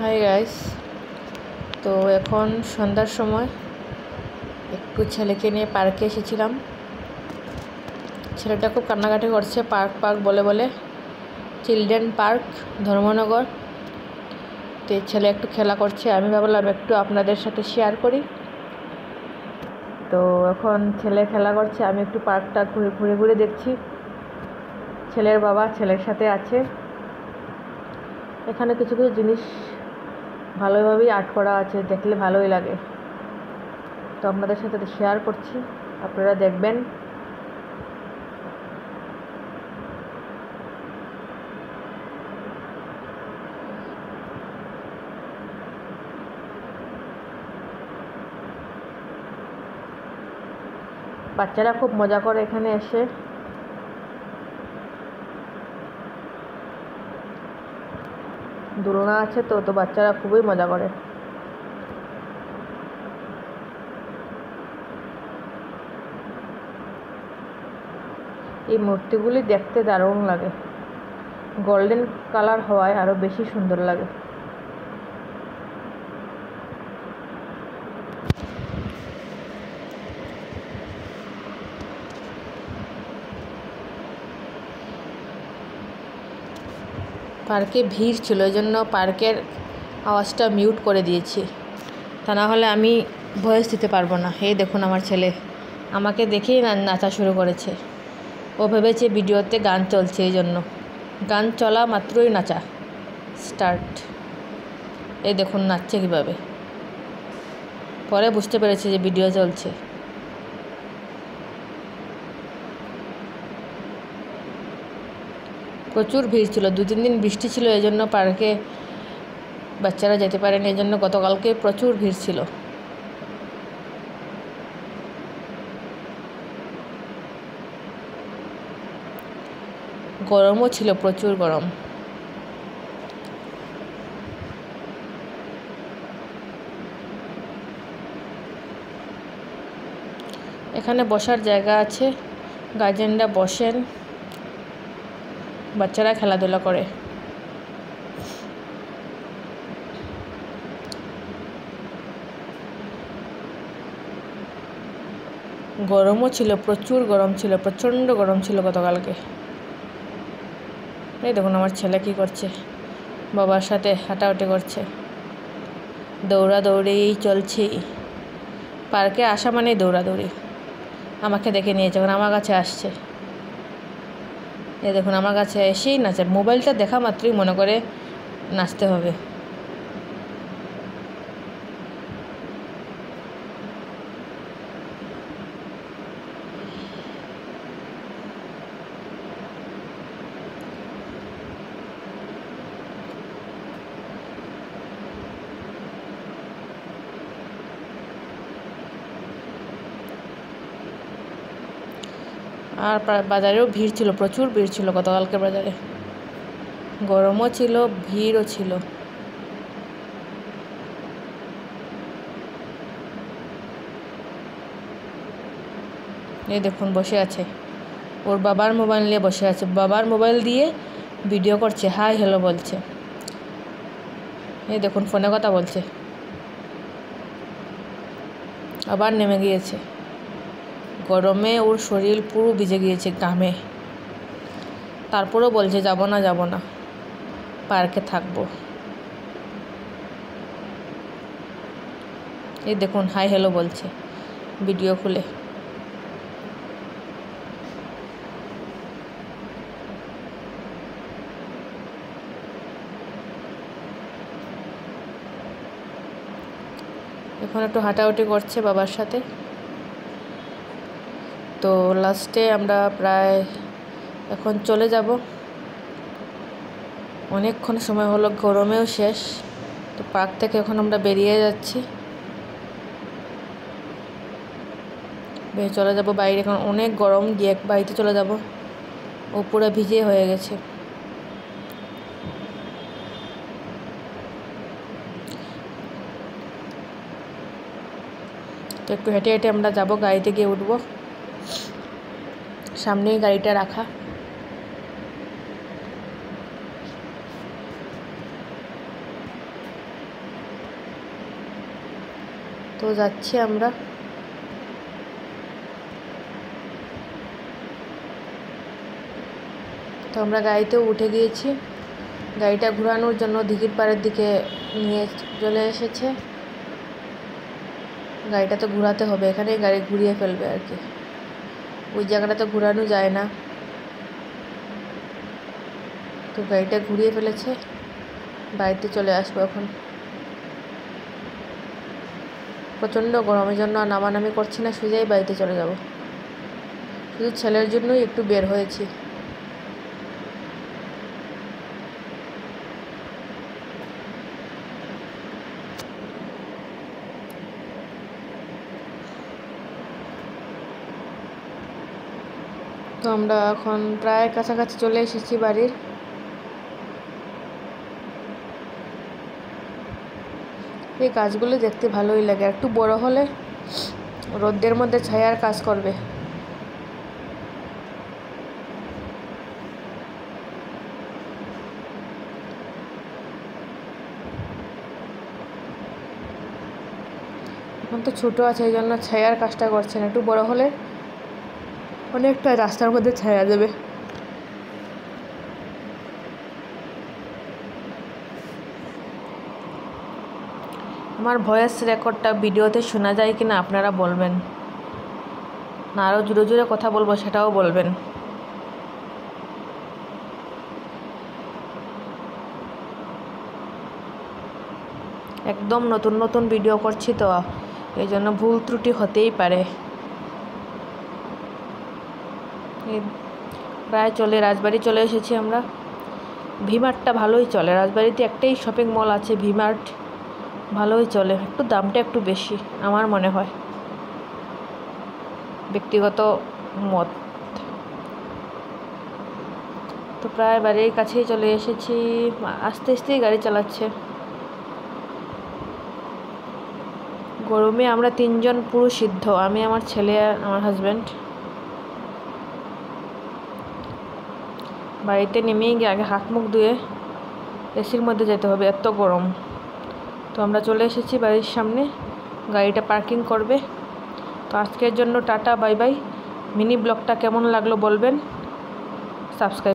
Hi guys. তো এখন সন্ধ্যার সময় একটু ছেলেকে নিয়ে পার্কে এসেছিলাম। ছেলেটা খুব কান্নাকাটি করছে পার্ক পার্ক বলে বলে। Children park, Dharmanagar. তো ছেলে একটু খেলা করছে, আমি ভাবলাম একটু আপনাদের সাথে শেয়ার করি। তো এখন ছেলে খেলা করছে, আমি একটু পার্কটা ঘুরে ঘুরে দেখছি। ছেলের বাবা ছেলের সাথে আছে। এখানে কিছু কিছু জিনিস ভালোভাবেই আর্ট করা আছে, দেখলে ভালোই লাগে। তো আপনাদের সাথে শেয়ার করছি, আপনারা দেখবেন। বাচ্চারা খুব মজা করে এখানে এসে। দোলনা আছে তো বাচ্চারা খুবই মজা করে। এই মূর্তিগুলি দেখতে দারুণ লাগে, গোল্ডেন কালার হওয়ায় আরো বেশি সুন্দর লাগে। পার্কে ভিড় ছিল, এই জন্য পার্কের আওয়াজটা মিউট করে দিয়েছি, তা না হলে আমি ভয়েস দিতে পারবো না। এই দেখুন আমার ছেলে আমাকে দেখেই নাচা শুরু করেছে। ও ভেবেছে ভিডিওতে গান চলছে, এই জন্য গান চলা মাত্রই নাচা স্টার্ট। এই দেখুন নাচছে কীভাবে, পরে বুঝতে পেরেছে যে ভিডিও চলছে। প্রচুর ভিড় ছিল, 2-3 দিন বৃষ্টি ছিল, এই জন্য পার্কে বাচ্চারা যেতে পারেনি, এই জন্য গতকালকে প্রচুর ভিড় ছিল। গরমও ছিল, প্রচুর গরম। এখানে বসার জায়গা আছে, গার্জেনরা বসেন, বাচ্চারা খেলাধুলা করে। গরমও ছিল, প্রচুর গরম ছিল, প্রচণ্ড গরম ছিল গতকালকে। এই দেখুন আমার ছেলে কী করছে, বাবার সাথে হাঁটাহাঁটি করছে, দৌড়াদৌড়ি চলছে। পার্কে আসা মানেই দৌড়াদৌড়ি। আমাকে দেখে নিয়েছে, এখন আমার কাছে আসছে। এই দেখুন আমার কাছে এসেই নাচে, মোবাইলটা দেখা মাত্রই মনে করে নাচতে হবে। আর বাজারেও ভিড় ছিল, প্রচুর ভিড় ছিল গতকালকে বাজারে। গরমও ছিল, ভিড়ও ছিল। এই দেখুন বসে আছে, ওর বাবার মোবাইল নিয়ে বসে আছে, বাবার মোবাইল দিয়ে ভিডিও করছে, হাই হ্যালো বলছে। এই দেখুন ফোনে কথা বলছে, আবার নেমে গিয়েছে। গরমে ওর শরীর পুরো ভিজে গিয়েছে ঘামে, তারপরেও বলছে যাব না পার্কে থাকবো। এই দেখুন হাই হ্যালো বলছে ভিডিও খুলে। এখন একটু হাঁটাহাঁটি করছে বাবার সাথে। তো লাস্টে আমরা প্রায় এখন চলে যাব, অনেকক্ষণ সময় হলো, গরমেও শেষ। তো পার্ক থেকে এখন আমরা বেরিয়ে যাচ্ছি, চলে যাব বাইরে, এখন অনেক গরম, গিয়ে বাড়িতে চলে যাব। ও পুরো ভিজে হয়ে গেছে। তো একটু হেঁটে হেঁটে আমরা যাব, গাড়িতে গিয়ে উঠবো, সামনেই গাড়িটা রাখা। তো যাচ্ছি আমরা। তো আমরা গাড়িতেও উঠে গিয়েছি। গাড়িটা ঘোরানোর জন্য দিঘির পাড়ের দিকে নিয়ে চলে এসেছে। গাড়িটা তো ঘোরাতে হবে, এখানেই গাড়ি ঘুরিয়ে ফেলবে আর কি, ওই জায়গাটা তো ঘোরানো যায় না। তো গাড়িটা ঘুরিয়ে ফেলেছে, বাড়িতে চলে আসবো এখন। প্রচণ্ড গরমের জন্য নামানামি করছি না, সোজাই বাড়িতে চলে যাব। শুধু ছেলের জন্যই একটু বের হয়েছি। তো আমরা এখন প্রায় কাছাকাছি চলে এসেছি বাড়ির। এই গাছগুলো দেখতে ভালোই লাগে, একটু বড় হলে রোদের মধ্যে ছায়ার কাজ করবে। এখন তো ছোটো আছে, এই জন্য ছায়ার কাজটা করছে না, একটু বড় হলে অনেকটা রাস্তার মধ্যে ছায়া দেবে। আমার ভয়েস রেকর্ডটা ভিডিওতে শোনা যায় কিনা আপনারা বলবেন, না আরও জোরে জোরে কথা বলবো সেটাও বলবেন। একদম নতুন নতুন ভিডিও করছি তো, এই জন্য ভুল ত্রুটি হতেই পারে। প্রায় রাজবাড়ি চলে এসেছি আমরা। ভিমার্টটা ভালোই চলে, রাজবাড়িতে একটাই শপিং মল আছে ভিমার্ট, ভালোই চলে। একটু দামটা একটু বেশি আমার মনে হয়, ব্যক্তিগত মত। তো প্রায় বাড়ির কাছেই চলে এসেছি, আস্তে আস্তেই গাড়ি চালাচ্ছে। গরমে আমরা 3 জন পুরো সিদ্ধ, আমি, আমার ছেলে আর আমার হাজব্যান্ড। বাড়িতে নেমেই গিয়ে আগে হাত মুখ ধুয়ে এসির মধ্যে যেতে হবে, এত গরম। তো আমরা চলে এসেছি বাড়ির সামনে, গাড়িটা পার্কিং করবে। তো আজকের জন্য টাটা, বাই বাই। মিনি ব্লগটা কেমন লাগলো বলবেন, সাবস্ক্রাইব।